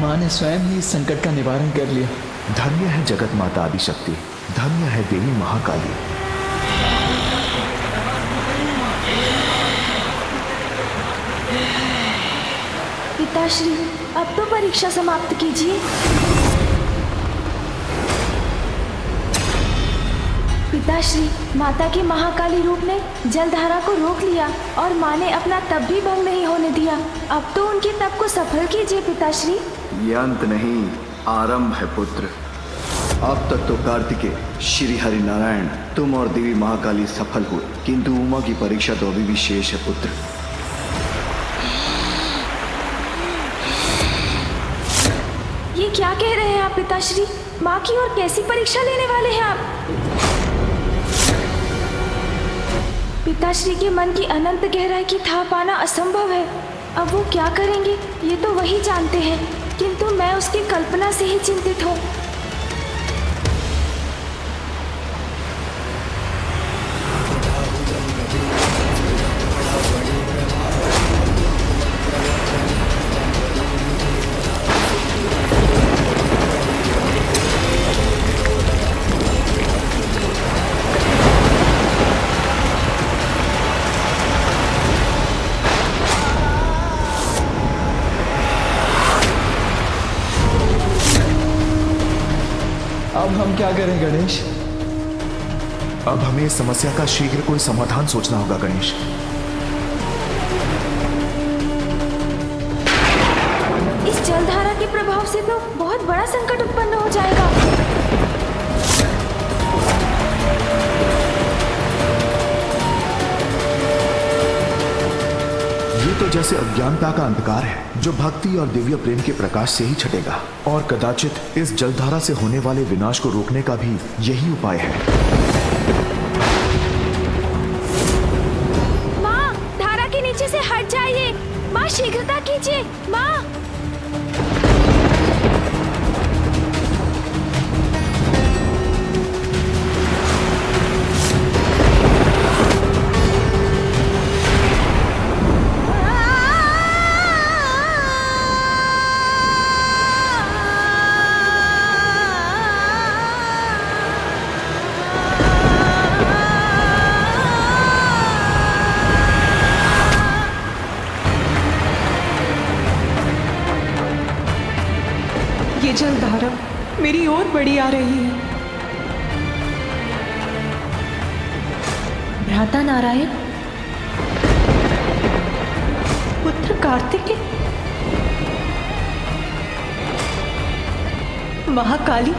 माँ ने स्वयं ही इस संकट का निवारण कर लिया। धन्य है जगत माता आदिशक्ति, धन्य है देवी महाकाली। पिताश्री, अब तो परीक्षा समाप्त कीजिए। पिताश्री, माता के महाकाली रूप ने जलधारा को रोक लिया और माँ ने अपना तप भी भंग नहीं होने दिया। अब तो उनके तप को सफल कीजिए पिताश्री। ये अंत नहीं, आरंभ है पुत्र। अब तक तो कार्तिकेय, श्री हरि नारायण, तुम और देवी महाकाली सफल हुए, किंतु उमा की परीक्षा तो अभी भी शेष है पुत्र। ये क्या कह रहे हैं आप पिताश्री? माँ की और कैसी परीक्षा लेने वाले हैं आप? पिताश्री के मन की अनंत गहराई की था पाना असंभव है। अब वो क्या करेंगे ये तो वही जानते हैं, किंतु मैं उसकी कल्पना से ही चिंतित हूँ। अब हम क्या करें गणेश? अब हमें इस समस्या का शीघ्र कोई समाधान सोचना होगा गणेश। इस जलधारा के प्रभाव से तो बहुत बड़ा संकट उत्पन्न हो जाएगा। ये तो जैसे अज्ञानता का अंधकार है जो भक्ति और दिव्य प्रेम के प्रकाश से ही छटेगा, और कदाचित इस जलधारा से होने वाले विनाश को रोकने का भी यही उपाय है। माँ, धारा के नीचे से हट जाइए। माँ, शीघ्रता कीजिए। माँ, ये जलधारा मेरी ओर बढ़ी आ रही है। भ्राता नारायण, पुत्र कार्तिकेय, महाकाली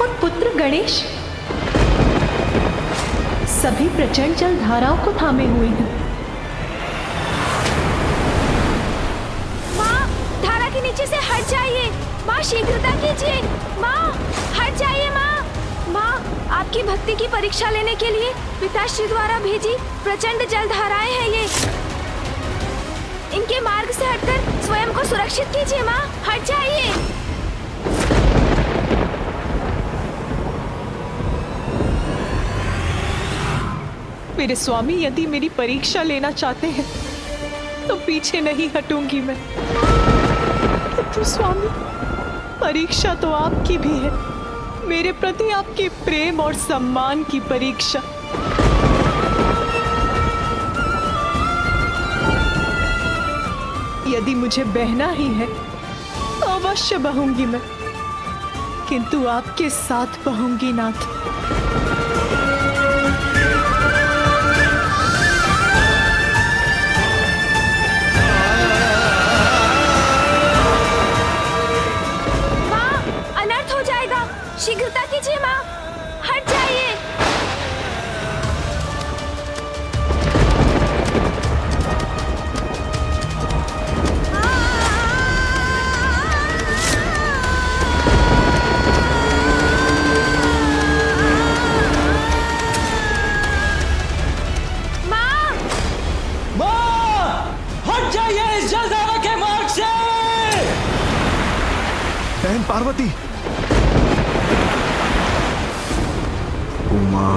और पुत्र गणेश सभी प्रचंड जलधाराओं को थामे हुए हैं। माँ, धारा के नीचे से हट जाइए। माँ, शीघ्रता कीजिए। माँ, हट जाइए। माँ, माँ, आपकी भक्ति की परीक्षा लेने के लिए पिताश्री द्वारा भेजी प्रचंड जलधाराएं हैं ये। इनके मार्ग से हटकर स्वयं को सुरक्षित कीजिए। माँ, हट जाइए। मेरे स्वामी यदि मेरी परीक्षा लेना चाहते हैं तो पीछे नहीं हटूंगी मैं। तो स्वामी, परीक्षा तो आपकी भी है, मेरे प्रति आपके प्रेम और सम्मान की परीक्षा। यदि मुझे बहना ही है तो अवश्य बहूंगी मैं, किंतु आपके साथ बहूंगी नाथ। शीघ्रता कीजिए। माँ, हट जाइए। माँ, माँ, हट जाइए इस जलधारा के मार्ग से। बहन पार्वती, उमा,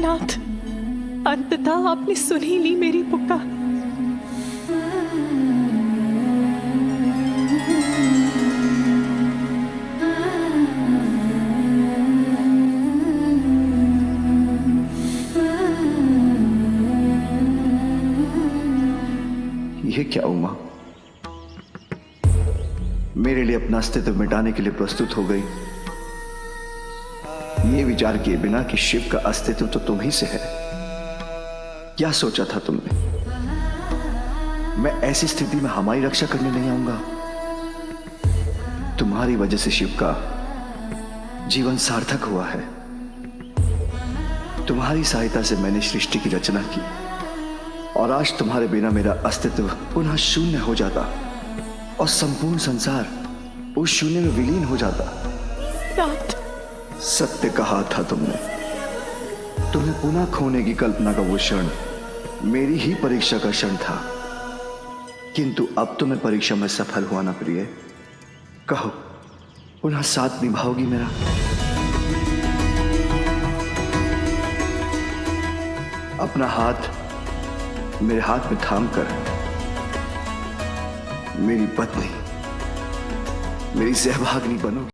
नाथ, अंततः आपने सुन ही ली मेरी पुकार। ये क्या उमा, मेरे लिए अपना अस्तित्व मिटाने के लिए प्रस्तुत हो गई, ये विचार किए बिना कि शिव का अस्तित्व तो तुम ही से है। क्या सोचा था तुमने? मैं ऐसी स्थिति में हमारी रक्षा करने नहीं आऊंगा? तुम्हारी वजह से शिव का जीवन सार्थक हुआ है। तुम्हारी सहायता से मैंने सृष्टि की रचना की और आज तुम्हारे बिना मेरा अस्तित्व पुनः शून्य हो जाता और संपूर्ण संसार उस शून्य में विलीन हो जाता। नाथ, सत्य कहा था तुमने। तुम्हें पुनः खोने की कल्पना का वो क्षण मेरी ही परीक्षा का क्षण था, किंतु अब तो मैं परीक्षा में सफल हुआ ना प्रिय। कहो, पुनः साथ निभाओगी मेरा? अपना हाथ मेरे हाथ में थाम कर मेरी पत्नी, मेरी सहभागिनी बनोगी।